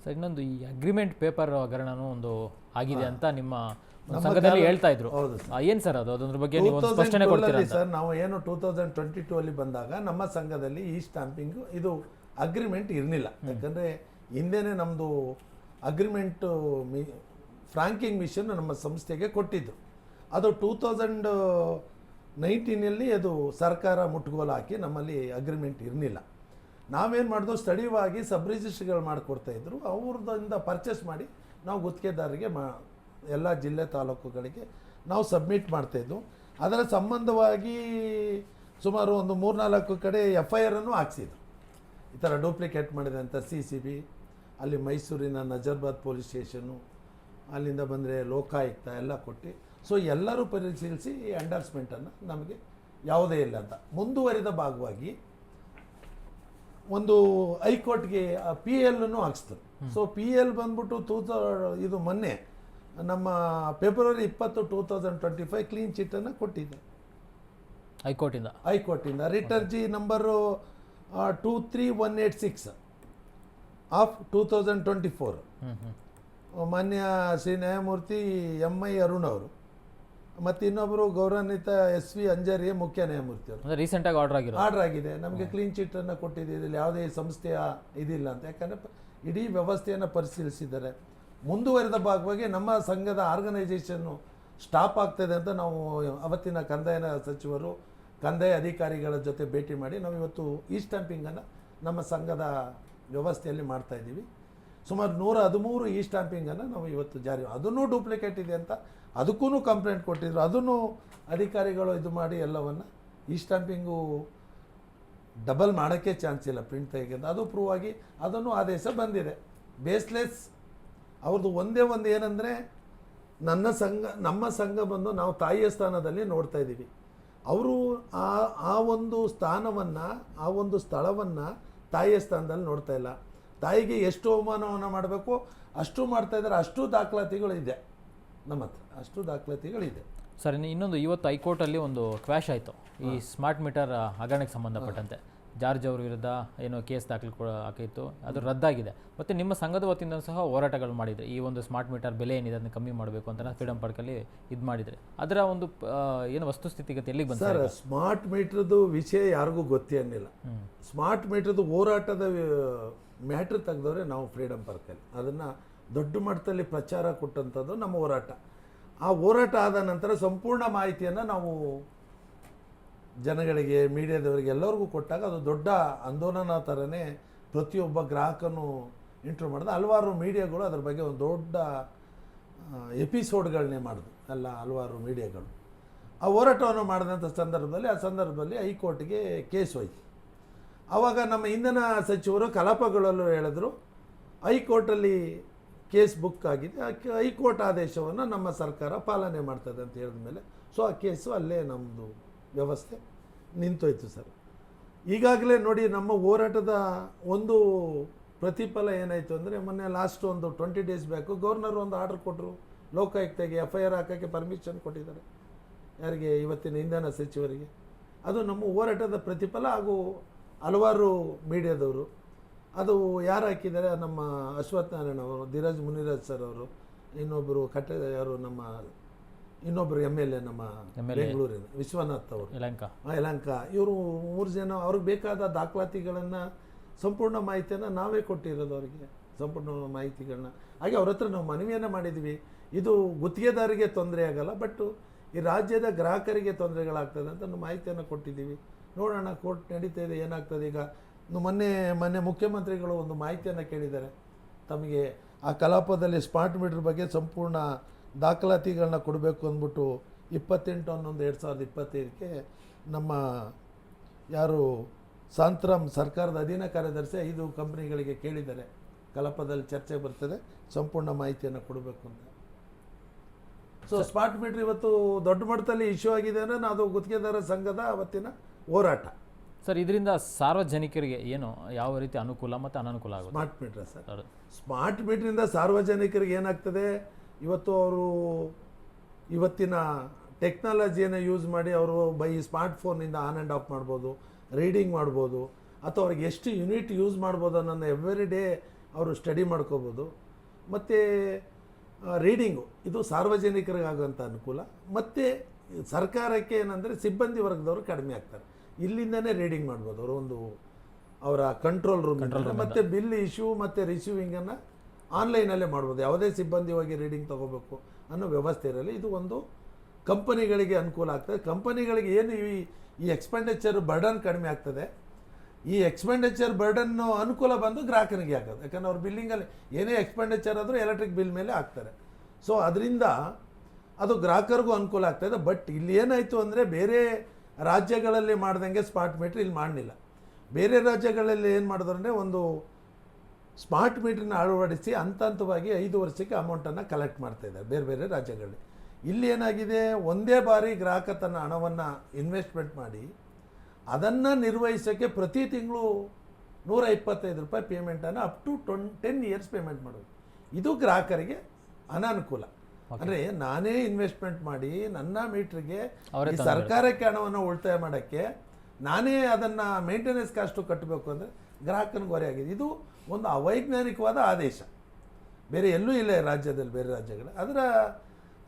Sir ಇನ್ನೊಂದು ಈ agreement paper ಹಗರಣನೂ ಒಂದು ಆಗಿದೆ ಅಂತ ನಿಮ್ಮ ಸಂಘದಲ್ಲಿ ಹೇಳ್ತಾ ಇದ್ರು. ಏನು ಸರ್ ಅದು, ಅದ್ರ ಬಗ್ಗೆ ನೀವು ಒಂದು ಸ್ಪಷ್ಟನೆ ಕೊಡ್ತೀರಾ ಸರ್? ನಾವು ಏನು 2022 ಅಲ್ಲಿ ಬಂದಾಗ ನಮ್ಮ ಸಂಘದಲ್ಲಿ ಈ ಸ್ಟಾಂಪಿಂಗ್ ಇದು ಅಗ್ರಿಮೆಂಟ್ ಇರಲಿಲ್ಲ. ಯಾಕಂದರೆ ಹಿಂದೆನೇ ನಮ್ಮದು ಅಗ್ರಿಮೆಂಟ್ ಫ್ರಾಂಕಿಂಗ್ ಮಿಷನ್ ನಮ್ಮ ಸಂಸ್ಥೆಗೆ ಕೊಟ್ಟಿದ್ದು. ಅದು 2019 ಅದು ಸರ್ಕಾರ ಮುಟ್ಟುಗೋಲು ಹಾಕಿ ನಮ್ಮಲ್ಲಿ ಅಗ್ರಿಮೆಂಟ್ ಇರಲಿಲ್ಲ. ನಾವೇನು ಮಾಡಿದ್ವು, ಸ್ಥಳೀಯವಾಗಿ ಸಬ್ ರಿಜಿಸ್ಟ್ರಿಗಳು ಮಾಡಿಕೊಡ್ತಾಯಿದ್ರು. ಅವ್ರದಿಂದ ಪರ್ಚೇಸ್ ಮಾಡಿ ನಾವು ಗುತ್ತಿಗೆದಾರರಿಗೆ ಎಲ್ಲ ಜಿಲ್ಲೆ ತಾಲೂಕುಗಳಿಗೆ ನಾವು ಸಬ್ಮಿಟ್ ಮಾಡ್ತಾಯಿದ್ವು. ಅದರ ಸಂಬಂಧವಾಗಿ ಸುಮಾರು ಒಂದು 3-4 ಕಡೆ FIR ಹಾಕ್ಸಿದ್ರು. ಈ ಥರ ಡೂಪ್ಲಿಕೇಟ್ ಮಾಡಿದೆ ಅಂತ CCB, ಅಲ್ಲಿ ಮೈಸೂರಿನ ನಜರ್ಬಾದ್ ಪೊಲೀಸ್ ಸ್ಟೇಷನ್ನು, ಅಲ್ಲಿಂದ ಬಂದರೆ ಲೋಕಾಯುಕ್ತ ಎಲ್ಲ ಕೊಟ್ಟು, ಸೊ ಎಲ್ಲರೂ ಪರಿಶೀಲಿಸಿ ಈ ಎಂಡರ್ಸ್ಮೆಂಟನ್ನು ನಮಗೆ ಯಾವುದೇ ಇಲ್ಲ ಅಂತ ಮುಂದುವರಿದ ಭಾಗವಾಗಿ ಒಂದು ಹೈಕೋರ್ಟ್ಗೆ PL ಹಾಕ್ಸ್ತಾರೆ. ಸೊ PL ಬಂದ್ಬಿಟ್ಟು ಇದು ಮೊನ್ನೆ ನಮ್ಮ ಫೆಬ್ರವರಿ 20, 2025 ಕ್ಲೀನ್ ಚಿಟ್ಟನ್ನು ಕೊಟ್ಟಿದೆ ಹೈಕೋರ್ಟಿಂದ. ರಿಟರ್ಜಿ ನಂಬರು 23186 ಆಫ್ 2024. ಮಾನ್ಯ ಶ್ರೀ ನ್ಯಾಯಮೂರ್ತಿ MI ಅರುಣ್ ಅವರು ಮತ್ತು ಇನ್ನೊಬ್ಬರು ಗೌರವಾನ್ವಿತ SV ಅಂಜಾರಿಯ ಮುಖ್ಯ ನ್ಯಾಯಮೂರ್ತಿ ಅವರು ರೀಸೆಂಟಾಗಿ ಆರ್ಡರ್ ಆಗಿದೆ. ನಮಗೆ ಕ್ಲೀನ್ ಚಿಟ್ಟನ್ನು ಕೊಟ್ಟಿದ್ದೀರಿ, ಯಾವುದೇ ಸಂಸ್ಥೆಯ ಇದಿಲ್ಲ ಅಂತ. ಯಾಕಂದರೆ ಇಡೀ ವ್ಯವಸ್ಥೆಯನ್ನು ಪರಿಶೀಲಿಸಿದ್ದಾರೆ. ಮುಂದುವರೆದ ಭಾಗವಾಗಿ ನಮ್ಮ ಸಂಘದ ಆರ್ಗನೈಸೇಷನ್ನು ಸ್ಟಾಪ್ ಆಗ್ತಾಯಿದೆ ಅಂತ ನಾವು ಅವತ್ತಿನ ಕಂದಾಯ ಸಚಿವರು, ಕಂದಾಯ ಅಧಿಕಾರಿಗಳ ಜೊತೆ ಭೇಟಿ ಮಾಡಿ ನಾವು ಇವತ್ತು ಈ ಸ್ಟಾಂಪಿಂಗನ್ನು ನಮ್ಮ ಸಂಘದ ವ್ಯವಸ್ಥೆಯಲ್ಲಿ ಮಾಡ್ತಾಯಿದ್ದೀವಿ. ಸುಮಾರು 113 ಈ ಸ್ಟಾಂಪಿಂಗನ್ನು ನಾವು ಇವತ್ತು ಜಾರಿ, ಅದನ್ನೂ ಡೂಪ್ಲಿಕೇಟ್ ಇದೆ ಅಂತ ಅದಕ್ಕೂ ಕಂಪ್ಲೇಂಟ್ ಕೊಟ್ಟಿದ್ರು. ಅದನ್ನು ಅಧಿಕಾರಿಗಳು ಇದು ಮಾಡಿ ಎಲ್ಲವನ್ನು ಈ ಸ್ಟಾಂಪಿಂಗು ಡಬಲ್ ಮಾಡೋಕ್ಕೆ ಚಾನ್ಸ್ ಇಲ್ಲ, ಪ್ರಿಂಟ್ ತೆಗೆದು ಅದು ಪ್ರೂವ್ ಆಗಿ ಅದನ್ನು ಆದೇಶ ಬಂದಿದೆ. ಬೇಸ್ಲೆಸ್ ಅವ್ರದ್ದು ಒಂದೇ ಒಂದು ಏನಂದರೆ, ನಮ್ಮ ಸಂಘ ಬಂದು ನಾವು ತಾಯಿಯ ಸ್ಥಾನದಲ್ಲಿ ನೋಡ್ತಾ ಇದ್ದೀವಿ. ಅವರು ಆ ಒಂದು ಸ್ಥಾನವನ್ನು, ಆ ಒಂದು ಸ್ಥಳವನ್ನು ತಾಯಿಯ ಸ್ಥಾನದಲ್ಲಿ ನೋಡ್ತಾ ಇಲ್ಲ. ತಾಯಿಗೆ ಎಷ್ಟು ಅವಮಾನವನ್ನು ಮಾಡಬೇಕು ಅಷ್ಟು ಮಾಡ್ತಾ ಇದ್ದಾರೆ. ಅಷ್ಟು ದಾಖಲಾತಿಗಳಿದೆ ನಮ್ಮ ಹತ್ರ, ಅಷ್ಟು ದಾಖಲಾತಿಗಳಿದೆ. ಸರ್ ಇನ್ನೊಂದು, ಇವತ್ತು ಹೈಕೋರ್ಟಲ್ಲಿ ಒಂದು ಕ್ವ್ಯಾಶ್ ಆಯಿತು ಈ ಸ್ಮಾರ್ಟ್ ಮೀಟರ್ ಹಗರಣಕ್ಕೆ ಸಂಬಂಧಪಟ್ಟಂತೆ. ಜಾರ್ಜ್ ಅವ್ರ ವಿರುದ್ಧ ಏನೋ ಕೇಸ್ ಹಾಕಿತ್ತು, ಅದು ರದ್ದಾಗಿದೆ. ಮತ್ತು ನಿಮ್ಮ ಸಂಘದ ವತಿಯಿಂದ ಸಹ ಹೋರಾಟಗಳು ಮಾಡಿದರೆ ಈ ಒಂದು ಸ್ಮಾರ್ಟ್ ಮೀಟರ್ ಬೆಲೆ ಏನಿದೆ ಅದನ್ನು ಕಮ್ಮಿ ಮಾಡಬೇಕು ಅಂತ ಫ್ರೀಡಮ್ ಪಾರ್ಕಲ್ಲಿ ಇದು ಮಾಡಿದರೆ ಅದರ ಒಂದು ಏನು ವಸ್ತುಸ್ಥಿತಿಗತಿ ಎಲ್ಲಿಗೆ ಬಂತು ಸರ್? ಸ್ಮಾರ್ಟ್ ಮೀಟ್ರದ್ದು ವಿಷಯ ಯಾರಿಗೂ ಗೊತ್ತೇ ಅನ್ನಿಲ್ಲ. ಸ್ಮಾರ್ಟ್ ಮೀಟ್ರದ್ದು ಹೋರಾಟದ ಮ್ಯಾಟ್ರ್ ತೆಗೆದವ್ರೆ ನಾವು ಫ್ರೀಡಮ್ ಪಾರ್ಕಲ್ಲಿ ಅದನ್ನು ದೊಡ್ಡ ಮಟ್ಟದಲ್ಲಿ ಪ್ರಚಾರ ಕೊಟ್ಟಂಥದ್ದು ನಮ್ಮ ಹೋರಾಟ. ಆ ಹೋರಾಟ ಆದ ನಂತರ ಸಂಪೂರ್ಣ ಮಾಹಿತಿಯನ್ನು ನಾವು ಜನಗಳಿಗೆ, ಮೀಡಿಯಾದವರಿಗೆ ಎಲ್ಲರಿಗೂ ಕೊಟ್ಟಾಗ ಅದು ದೊಡ್ಡ ಆಂದೋಲನ ಥರನೇ ಪ್ರತಿಯೊಬ್ಬ ಗ್ರಾಹಕನು ಇಂಟ್ರೂ ಮಾಡಿದ. ಹಲವಾರು ಮೀಡಿಯಾಗಳು ಅದ್ರ ಬಗ್ಗೆ ಒಂದು ದೊಡ್ಡ ಎಪಿಸೋಡ್ಗಳನ್ನೇ ಮಾಡಿದ್ರು, ಎಲ್ಲ ಹಲವಾರು ಮೀಡಿಯಾಗಳು. ಆ ಹೋರಾಟವನ್ನು ಮಾಡಿದಂಥ ಸಂದರ್ಭದಲ್ಲಿ ಹೈಕೋರ್ಟ್ಗೆ ಕೇಸ್ ಹೋಯ್ತು. ಆವಾಗ ನಮ್ಮ ಇಂಧನ ಸಚಿವರು ಕಲಾಪಗಳಲ್ಲೂ ಹೇಳಿದ್ರು, ಹೈಕೋರ್ಟಲ್ಲಿ ಕೇಸ್ ಬುಕ್ ಆಗಿದೆ, ಹೈಕೋರ್ಟ್ ಆದೇಶವನ್ನು ನಮ್ಮ ಸರ್ಕಾರ ಪಾಲನೆ ಮಾಡ್ತದೆ ಅಂತ ಹೇಳಿದ ಮೇಲೆ ಸೊ ಆ ಕೇಸು ಅಲ್ಲೇ ನಮ್ಮದು ವ್ಯವಸ್ಥೆ ನಿಂತೋಯ್ತು ಸರ್. ಈಗಾಗಲೇ ನೋಡಿ ನಮ್ಮ ಹೋರಾಟದ ಒಂದು ಪ್ರತಿಫಲ ಏನಾಯಿತು ಅಂದರೆ, ಮೊನ್ನೆ ಲಾಸ್ಟ್ ಒಂದು 20 days ಬ್ಯಾಕು ಗವರ್ನರ್ ಒಂದು ಆರ್ಡರ್ ಕೊಟ್ಟರು, ಲೋಕಾಯುಕ್ತಗೆ FIR ಹಾಕೋಕ್ಕೆ ಪರ್ಮಿಷನ್ ಕೊಟ್ಟಿದ್ದಾರೆ. ಯಾರಿಗೆ? ಇವತ್ತಿನ ಇಂಧನ ಸಚಿವರಿಗೆ. ಅದು ನಮ್ಮ ಹೋರಾಟದ ಪ್ರತಿಫಲ. ಹಾಗೂ ಹಲವಾರು ಮೀಡಿಯಾದವರು ಅದು ಯಾರು ಹಾಕಿದ್ದಾರೆ, ನಮ್ಮ ಅಶ್ವಥ್ ನಾರಾಯಣ ಅವರು, ಧೀರಜ್ ಮುನಿರಾಜ್ ಸರ್ ಅವರು, ಇನ್ನೊಬ್ಬರು ಯಾರು ನಮ್ಮ ಇನ್ನೊಬ್ಬರು MLA ನಮ್ಮ ಬೆಂಗಳೂರಿನ ವಿಶ್ವನಾಥ್ ಅವರು, ಯಲಹಂಕ, ಇವರು 3 ಜನ ಅವ್ರಿಗೆ ಬೇಕಾದ ದಾಖಲಾತಿಗಳನ್ನು, ಸಂಪೂರ್ಣ ಮಾಹಿತಿಯನ್ನು ನಾವೇ ಕೊಟ್ಟಿರೋದು ಅವರಿಗೆ, ಸಂಪೂರ್ಣ ಮಾಹಿತಿಗಳನ್ನ. ಹಾಗೆ ಅವ್ರ ಹತ್ರ ನಾವು ಮನವಿಯನ್ನು ಮಾಡಿದ್ವಿ, ಇದು ಗುತ್ತಿಗೆದಾರಿಗೆ ತೊಂದರೆ ಆಗಲ್ಲ, ಬಟ್ ಈ ರಾಜ್ಯದ ಗ್ರಾಹಕರಿಗೆ ತೊಂದರೆಗಳಾಗ್ತದೆ ಅಂತ ನಾವು ಮಾಹಿತಿಯನ್ನು ಕೊಟ್ಟಿದ್ದೀವಿ. ನೋಡೋಣ ಕೋರ್ಟ್ ನಡೀತಾ ಇದೆ, ಏನಾಗ್ತದೆ. ಈಗ ಮೊನ್ನೆ ಮುಖ್ಯಮಂತ್ರಿಗಳು ಒಂದು ಮಾಹಿತಿಯನ್ನು ಕೇಳಿದ್ದಾರೆ, ತಮಗೆ ಆ ಕಲಾಪದಲ್ಲಿ ಸ್ಮಾರ್ಟ್ ಮೀಟರ್ ಬಗ್ಗೆ ಸಂಪೂರ್ಣ ದಾಖಲಾತಿಗಳನ್ನ ಕೊಡಬೇಕು ಅಂದ್ಬಿಟ್ಟು 28/11/2025ಕ್ಕೆ ನಮ್ಮ ಯಾರು ಸಾಂತ್ರಾಮ್ ಸರ್ಕಾರದ ಅಧೀನ ಕಾರ್ಯದರ್ಶಿ 5 ಕಂಪ್ನಿಗಳಿಗೆ ಕೇಳಿದ್ದಾರೆ, ಕಲಾಪದಲ್ಲಿ ಚರ್ಚೆ ಬರ್ತದೆ, ಸಂಪೂರ್ಣ ಮಾಹಿತಿಯನ್ನು ಕೊಡಬೇಕು ಅಂತ. ಸೊ ಸ್ಮಾರ್ಟ್ ಮೀಟರ್ ಇವತ್ತು ದೊಡ್ಡ ಮಟ್ಟದಲ್ಲಿ ಇಶ್ಯೂ ಆಗಿದೆ ಅಂದರೆ ಅದು ಗುತ್ತಿಗೆದಾರ ಸಂಘದ ಅವತ್ತಿನ ಹೋರಾಟ. ಸರ್ ಇದರಿಂದ ಸಾರ್ವಜನಿಕರಿಗೆ ಏನು ಯಾವ ರೀತಿ ಅನುಕೂಲ ಮತ್ತು ಅನಾನುಕೂಲ ಆಗುತ್ತೆ? ಸ್ಮಾರ್ಟ್ ಮೀಟರ್ ಸರ್, ಸ್ಮಾರ್ಟ್ ಮೀಟ್ರಿಂದ ಸಾರ್ವಜನಿಕರಿಗೆ ಏನಾಗ್ತದೆ, ಇವತ್ತು ಅವರು ಇವತ್ತಿನ ಟೆಕ್ನಾಲಜಿಯನ್ನು ಯೂಸ್ ಮಾಡಿ ಅವರು ಬೈ ಸ್ಮಾರ್ಟ್ಫೋನಿಂದ ಆನ್ ಆ್ಯಂಡ್ ಆಫ್ ಮಾಡ್ಬೋದು, ರೀಡಿಂಗ್ ಮಾಡ್ಬೋದು, ಅಥವಾ ಅವ್ರಿಗೆ ಎಷ್ಟು ಯೂನಿಟ್ ಯೂಸ್ ಮಾಡ್ಬೋದು ಅನ್ನೋ ಎವ್ರಿ ಡೇ ಅವರು ಸ್ಟಡಿ ಮಾಡ್ಕೋಬೋದು. ಮತ್ತು ರೀಡಿಂಗು ಇದು ಸಾರ್ವಜನಿಕರಿಗಾಗುವಂಥ ಅನುಕೂಲ. ಮತ್ತು ಸರ್ಕಾರಕ್ಕೆ ಏನಂದರೆ ಸಿಬ್ಬಂದಿ ವರ್ಗದವರು ಕಡಿಮೆ ಆಗ್ತಾರೆ. ಇಲ್ಲಿಂದನೇ ರೀಡಿಂಗ್ ಮಾಡ್ಬೋದು ಅವರು ಒಂದು ಅವರ ಕಂಟ್ರೋಲ್ ರೂಮ್. ಮತ್ತು ಬಿಲ್ ಇಶ್ಯೂ ಮತ್ತು ರಿಸೀವಿಂಗನ್ನು ಆನ್ಲೈನಲ್ಲೇ ಮಾಡ್ಬೋದು. ಯಾವುದೇ ಸಿಬ್ಬಂದಿ ಹೋಗಿ ರೀಡಿಂಗ್ ತೊಗೋಬೇಕು ಅನ್ನೋ ವ್ಯವಸ್ಥೆ ಇರಲಿ. ಇದು ಒಂದು ಕಂಪನಿಗಳಿಗೆ ಅನುಕೂಲ ಆಗ್ತದೆ. ಕಂಪನಿಗಳಿಗೆ ಏನು ಈ ಎಕ್ಸ್ಪೆಂಡಿಚರ್ ಬರ್ಡನ್ ಕಡಿಮೆ ಆಗ್ತದೆ. ಈ ಎಕ್ಸ್ಪೆಂಡಿಚರ್ ಬರ್ಡನ್ನು ಅನುಕೂಲ ಬಂದು ಗ್ರಾಹಕನಿಗೆ ಆಗೋದು. ಯಾಕಂದ್ರೆ ಅವ್ರ ಬಿಲ್ಲಿಂಗಲ್ಲಿ ಏನೇ ಎಕ್ಸ್ಪೆಂಡಿಚರ್ ಆದರೂ ಎಲೆಕ್ಟ್ರಿಕ್ ಬಿಲ್ ಮೇಲೆ ಹಾಕ್ತಾರೆ. ಸೊ ಅದರಿಂದ ಅದು ಗ್ರಾಹಕರಿಗೂ ಅನುಕೂಲ ಆಗ್ತಾಯಿದೆ. ಬಟ್ ಇಲ್ಲಿ ಏನಾಯಿತು ಅಂದರೆ ಬೇರೆ ರಾಜ್ಯಗಳಲ್ಲಿ ಮಾಡ್ದಂಗೆ ಸ್ಮಾರ್ಟ್ ಮೀಟ್ರ್ ಇಲ್ಲಿ ಮಾಡಲಿಲ್ಲ. ಬೇರೆ ರಾಜ್ಯಗಳಲ್ಲಿ ಏನು ಮಾಡಿದ್ರು ಅಂದರೆ ಒಂದು ಸ್ಮಾರ್ಟ್ ಮೀಟ್ರನ್ನ ಅಳವಡಿಸಿ ಹಂತವಾಗಿ 5 ವರ್ಷಕ್ಕೆ ಅಮೌಂಟನ್ನು ಕಲೆಕ್ಟ್ ಮಾಡ್ತಾಯಿದ್ದಾರೆ ಬೇರೆ ಬೇರೆ ರಾಜ್ಯಗಳಲ್ಲಿ. ಇಲ್ಲಿ ಏನಾಗಿದೆ, ಒಂದೇ ಬಾರಿ ಗ್ರಾಹಕ ತನ್ನ ಹಣವನ್ನು ಇನ್ವೆಸ್ಟ್ಮೆಂಟ್ ಮಾಡಿ ಅದನ್ನು ನಿರ್ವಹಿಸೋಕ್ಕೆ ಪ್ರತಿ ತಿಂಗಳು ₹125 ಪೇಮೆಂಟನ್ನು ಅಪ್ ಟು 10 ಇಯರ್ಸ್ ಪೇಮೆಂಟ್ ಮಾಡೋದು. ಇದು ಗ್ರಾಹಕರಿಗೆ ಅನಾನುಕೂಲ. ಅಂದರೆ ನಾನೇ ಇನ್ವೆಸ್ಟ್ಮೆಂಟ್ ಮಾಡಿ ನನ್ನ ಮೀಟ್ರಿಗೆ ಈ ಸರ್ಕಾರಕ್ಕೆ ಹಣವನ್ನು ಉಳಿತಾಯ ಮಾಡೋಕ್ಕೆ ನಾನೇ ಅದನ್ನು ಮೇಂಟೆನೆನ್ಸ್ ಕಾಸ್ಟು ಕಟ್ಟಬೇಕು ಅಂದರೆ ಗ್ರಾಹಕನಿಗೆ ಹೊರೆ ಆಗಿದೆ. ಇದು ಒಂದು ಅವೈಜ್ಞಾನಿಕವಾದ ಆದೇಶ. ಬೇರೆ ಎಲ್ಲೂ ಇಲ್ಲ ರಾಜ್ಯದಲ್ಲಿ, ಬೇರೆ ರಾಜ್ಯಗಳು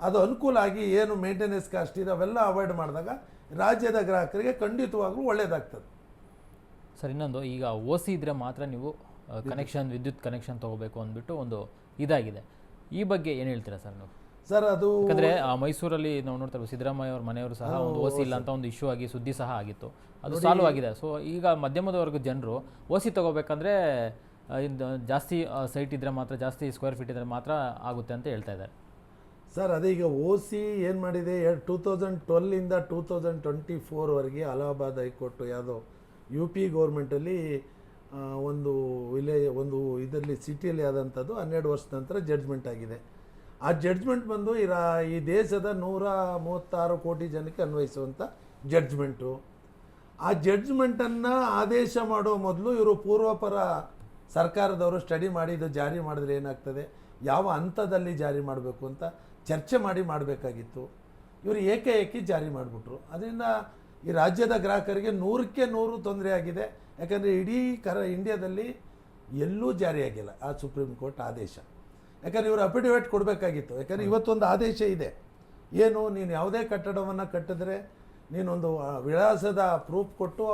ಅದು ಅನುಕೂಲ ಆಗಿ ಏನು ಮೇಂಟೆನೆನ್ಸ್ ಕಾಸ್ಟ್ ಇದೆ ಅವೆಲ್ಲ ಅವಾಯ್ಡ್ ಮಾಡಿದಾಗ ರಾಜ್ಯದ ಗ್ರಾಹಕರಿಗೆ ಖಂಡಿತವಾಗ್ಲೂ ಒಳ್ಳೆಯದಾಗ್ತದೆ. ಸರ್, ಇನ್ನೊಂದು, ಈಗ OC ಇದ್ದರೆ ಮಾತ್ರ ನೀವು ಕನೆಕ್ಷನ್, ವಿದ್ಯುತ್ ಕನೆಕ್ಷನ್ ತೊಗೋಬೇಕು ಅಂದ್ಬಿಟ್ಟು ಒಂದು ಇದಾಗಿದೆ. ಈ ಬಗ್ಗೆ ಏನು ಹೇಳ್ತೀರಾ ಸರ್ ನೀವು? ಸರ್, ಅದು ಯಾಕಂದರೆ ಮೈಸೂರಲ್ಲಿ ನಾವು ನೋಡ್ತಾ ಸಿದ್ದರಾಮಯ್ಯ ಅವ್ರ ಮನೆಯವರು ಸಹ ಒಂದು OC ಇಲ್ಲ ಅಂತ ಒಂದು ಇಶ್ಯೂ ಆಗಿ ಸುದ್ದಿ ಸಹ ಆಗಿತ್ತು. ಅದು ಸಾಲ್ವ್ ಆಗಿದೆ. ಸೊ ಈಗ ಮಧ್ಯಮದ ವರ್ಗದ ಜನರು OC ತೊಗೋಬೇಕಂದ್ರೆ ಜಾಸ್ತಿ ಸೈಟ್ ಇದ್ದರೆ ಮಾತ್ರ, ಜಾಸ್ತಿ ಸ್ಕ್ವೇರ್ ಫೀಟ್ ಇದ್ದರೆ ಮಾತ್ರ ಆಗುತ್ತೆ ಅಂತ ಹೇಳ್ತಾ ಇದ್ದಾರೆ. ಸರ್, ಅದೀಗ OC ಏನು ಮಾಡಿದೆ, 2012ಇಂದ 2024ವರೆಗೆ ಅಲಹಾಬಾದ್ ಹೈಕೋರ್ಟು ಯಾವುದೋ UP ಗೌರ್ಮೆಂಟಲ್ಲಿ ಒಂದು ಇದರಲ್ಲಿ ಸಿಟಿಯಲ್ಲಿ ಆದಂಥದ್ದು 12 ವರ್ಷದ ನಂತರ ಜಡ್ಜ್ಮೆಂಟ್ ಆಗಿದೆ. ಆ ಜಡ್ಜ್ಮೆಂಟ್ ಬಂದು ಈ ದೇಶದ 136 ಕೋಟಿ ಜನಕ್ಕೆ ಅನ್ವಯಿಸುವಂಥ ಜಡ್ಜ್ಮೆಂಟು. ಆ ಜಡ್ಜ್ಮೆಂಟನ್ನು ಆದೇಶ ಮಾಡೋ ಮೊದಲು ಇವರು ಪೂರ್ವಪರ ಸರ್ಕಾರದವರು ಸ್ಟಡಿ ಮಾಡಿ ಇದು ಜಾರಿ ಮಾಡಿದ್ರೆ ಏನಾಗ್ತದೆ, ಯಾವ ಹಂತದಲ್ಲಿ ಜಾರಿ ಮಾಡಬೇಕು ಅಂತ ಚರ್ಚೆ ಮಾಡಿ ಮಾಡಬೇಕಾಗಿತ್ತು. ಇವರು ಏಕಾಏಕಿ ಜಾರಿ ಮಾಡಿಬಿಟ್ರು. ಅದರಿಂದ ಈ ರಾಜ್ಯದ ಗ್ರಾಹಕರಿಗೆ 100ಕ್ಕೆ 100 ತೊಂದರೆ ಆಗಿದೆ. ಯಾಕಂದರೆ ಇಡೀ ಇಂಡಿಯಾದಲ್ಲಿ ಎಲ್ಲೂ ಜಾರಿಯಾಗಿಲ್ಲ ಆ ಸುಪ್ರೀಂ ಕೋರ್ಟ್ ಆದೇಶ. ಯಾಕಂದರೆ ಇವರು ಅಫಿಡವಿಟ್ ಕೊಡಬೇಕಾಗಿತ್ತು. ಯಾಕಂದರೆ ಇವತ್ತೊಂದು ಆದೇಶ ಇದೆ, ಏನು, ನೀನು ಯಾವುದೇ ಕಟ್ಟಡವನ್ನು ಕಟ್ಟಿದ್ರೆ ನೀನೊಂದು ವಿಳಾಸದ ಪ್ರೂಫ್ ಕೊಟ್ಟು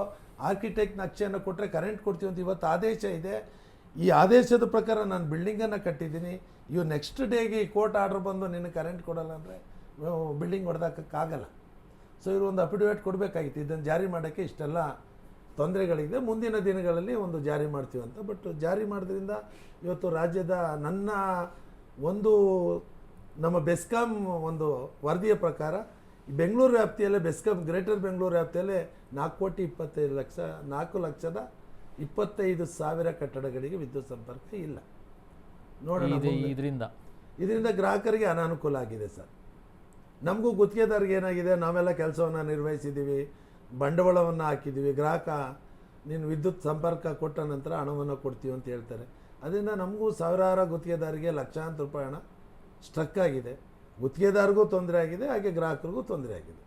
ಆರ್ಕಿಟೆಕ್ಟ್ ನಕ್ಷೆಯನ್ನು ಕೊಟ್ಟರೆ ಕರೆಂಟ್ ಕೊಡ್ತೀವಿ ಅಂತ ಇವತ್ತು ಆದೇಶ ಇದೆ. ಈ ಆದೇಶದ ಪ್ರಕಾರ ನಾನು ಬಿಲ್ಡಿಂಗನ್ನು ಕಟ್ಟಿದ್ದೀನಿ, ನೆಕ್ಸ್ಟ್ ಡೇಗೆ ಈ ಕೋರ್ಟ್ ಆರ್ಡ್ರ್ ಬಂದು ನಿನಗೆ ಕರೆಂಟ್ ಕೊಡಲ್ಲ ಅಂದರೆ ಬಿಲ್ಡಿಂಗ್ ಹೊಡೆದಾಕೋಕ್ಕಾಗಲ್ಲ. ಸೊ ಇವರು ಒಂದು ಅಫಿಡವಿಟ್ ಕೊಡಬೇಕಾಗಿತ್ತು. ಇದನ್ನು ಜಾರಿ ಮಾಡೋಕ್ಕೆ ಇಷ್ಟೆಲ್ಲ ತೊಂದರೆಗಳಿದೆ, ಮುಂದಿನ ದಿನಗಳಲ್ಲಿ ಒಂದು ಜಾರಿ ಮಾಡ್ತೀವಿ ಅಂತ. ಬಟ್ ಜಾರಿ ಮಾಡೋದ್ರಿಂದ ಇವತ್ತು ರಾಜ್ಯದ ನಮ್ಮ ಬೆಸ್ಕಾಂ ಒಂದು ವರದಿಯ ಪ್ರಕಾರ ಬೆಂಗಳೂರು ವ್ಯಾಪ್ತಿಯಲ್ಲೇ ಗ್ರೇಟರ್ ಬೆಂಗಳೂರು ವ್ಯಾಪ್ತಿಯಲ್ಲೇ 4,25,000 ಕಟ್ಟಡಗಳಿಗೆ ವಿದ್ಯುತ್ ಸಂಪರ್ಕ ಇಲ್ಲ. ನೋಡೋಣ, ಇದರಿಂದ ಗ್ರಾಹಕರಿಗೆ ಅನಾನುಕೂಲ ಆಗಿದೆ ಸರ್. ನಮಗೂ ಗುತ್ತಿಗೆದಾರಿಗೆ ಏನಾಗಿದೆ, ನಾವೆಲ್ಲ ಕೆಲಸವನ್ನು ನಿರ್ವಹಿಸಿದ್ದೀವಿ, ಬಂಡವಾಳವನ್ನು ಹಾಕಿದ್ದೀವಿ, ಗ್ರಾಹಕ ನೀನು ವಿದ್ಯುತ್ ಸಂಪರ್ಕ ಕೊಟ್ಟ ನಂತರ ಹಣವನ್ನು ಕೊಡ್ತೀವಿ ಅಂತ ಹೇಳ್ತಾರೆ. ಅದರಿಂದ ನಮಗೂ ಸಾವಿರಾರು ಗುತ್ತಿಗೆದಾರಿಗೆ ಲಕ್ಷಾಂತರ ರೂಪಾಯಿ ಹಣ ಸ್ಟ್ರಕ್ ಆಗಿದೆ. ಗುತ್ತಿಗೆದಾರಿಗೂ ತೊಂದರೆ ಆಗಿದೆ, ಹಾಗೆ ಗ್ರಾಹಕರಿಗೂ ತೊಂದರೆ ಆಗಿದೆ.